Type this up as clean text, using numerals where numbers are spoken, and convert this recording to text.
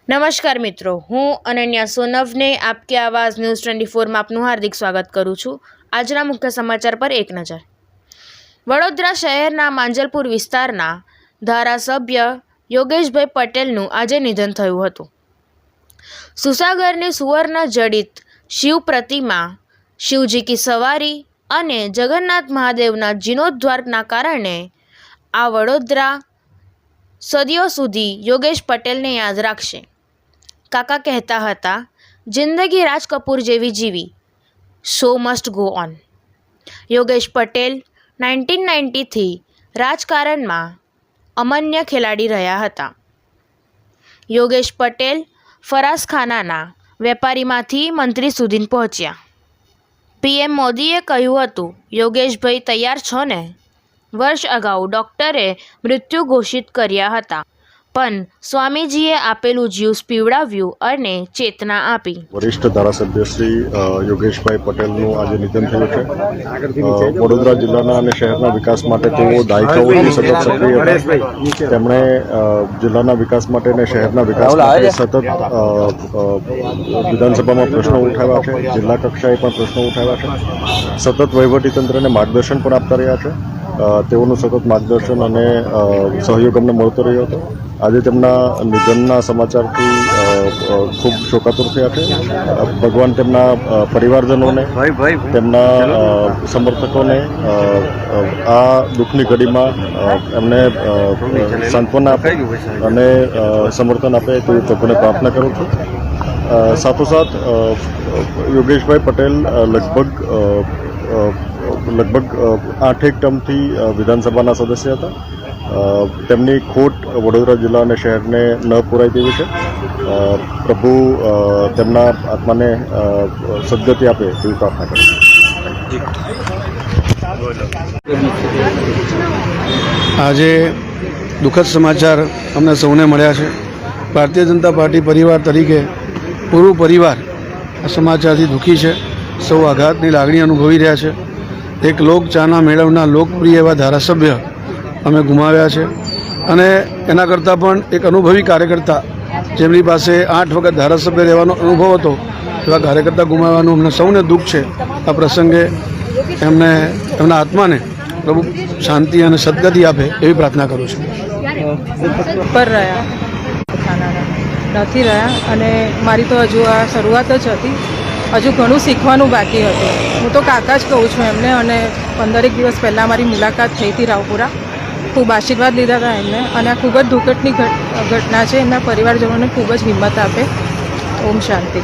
નમસ્કાર મિત્રો, હું અનન્યા સોનવને આપકી આવાज़ ન્યૂઝ 24માં આપનું હાર્દિક સ્વાગત કરું છું। આજના મુખ્ય સમાચાર પર એક નજર। વડોદરા શહેરના માંજલપુર વિસ્તારના ધારાસભ્ય યોગેશભાઈ પટેલનું આજે નિધન થયું હતું। સુસાગરની સુવર્ણ જડિત શિવ પ્રતિમા, શિવજી કી સવારી અને જગન્નાથ મહાદેવના જીર્ણોદ્ધારના કારણે આ વડોદરા સદીઓ સુધી યોગેશ પટેલને યાદ રાખશે। કાકા કહેતા હતા, જિંદગી રાજ કપૂર જેવી જીવી, show must go on. Yogesh Patel 1990થી રાજકારણમાં અનન્ય ખેલાડી રહ્યા હતા। યોગેશ પટેલ ફરાસખાનાના વેપારીમાંથી મંત્રી સુધી પહોંચ્યા। પીએમ મોદીએ કહ્યું હતું, યોગેશભાઈ તૈયાર છો ને? વર્ષ અગાઉ ડૉક્ટરે મૃત્યુ ઘોષિત કર્યા હતા, પણ સ્વામીજીએ આપેલું જ્યુસ પીવડાવ્યું અને ચેતના આપી। વરિષ્ઠ ધારાસભ્ય શ્રી યોગેશભાઈ પટેલનું આજે નિધન થયું છે। વડોદરા જિલ્લાના અને શહેરના વિકાસ માટે તેઓ દાયકાઓથી સતત સક્રિય હતા। તેમણે જિલ્લાના વિકાસ માટે અને શહેરના વિકાસ માટે સતત વિધાનસભામાં પ્રશ્નો ઉઠાવ્યા છે, જિલ્લા કક્ષાએ પણ પ્રશ્નો ઉઠાવ્યા છે, સતત વહીવટીતંત્રને માર્ગદર્શન પણ આપતા રહ્યા છે। તેઓનું સતત માર્ગદર્શન અને સહયોગ અમને મળતો રહ્યો હતો। આજે તેમના નિધનના સમાચારથી ખૂબ શોકાતુર થયા છે। ભગવાન તેમના પરિવારજનોને, તેમના સમર્થકોને આ દુઃખની ઘડીમાં એમને સાંત્વના આપે અને સમર્થન આપે તેવી પ્રભુને પ્રાર્થના કરું છું। સાથોસાથ યોગેશભાઈ પટેલ લગભગ 8 ટર્મથી વિધાનસભાના સદસ્ય હતા। તેમની ખોટ વડોદરા જિલ્લા અને શહેરને ન પૂરાય તેવી છે। પ્રભુ તેમના આત્માને સદગતિ આપે તેવી પ્રાર્થના કરું છું। આજે દુઃખદ સમાચાર અમને સૌને મળ્યા છે। ભારતીય જનતા પાર્ટી પરિવાર તરીકે પૂરું પરિવાર આ સમાચારથી દુઃખી છે। સૌ આઘાતની લાગણી અનુભવી રહ્યા છે। એક લોકચાહના મેળવનાર લોકપ્રિય એવા ધારાસભ્ય અમે ગુમાવ્યા છે અને એના કરતાં પણ એક અનુભવી કાર્યકર્તા, જેમની પાસે 8 વખત ધારાસભ્ય રહેવાનો અનુભવ હતો, એવા કાર્યકર્તા ગુમાવવાનું અમને સૌને દુઃખ છે। આ પ્રસંગે એમના આત્માને પ્રભુ શાંતિ અને સદગતિ આપે એવી પ્રાર્થના કરું છું। પર રહ્યા નથી રહ્યા અને મારી તો હજુ આ શરૂઆત જ હતી। હજુ ઘણું શીખવાનું બાકી હતું। હું તો કાકા જ કહું છું એમને, અને 15 દિવસ પહેલાં મારી મુલાકાત થઈ હતી રાવપુરા। ખૂબ આશીર્વાદ લીધા હતા એમને, અને આ ખૂબ જ દુઃખદની ઘટના છે। એમના પરિવારજનોને ખૂબ જ હિંમત આપે। ઓમ શાંતિ।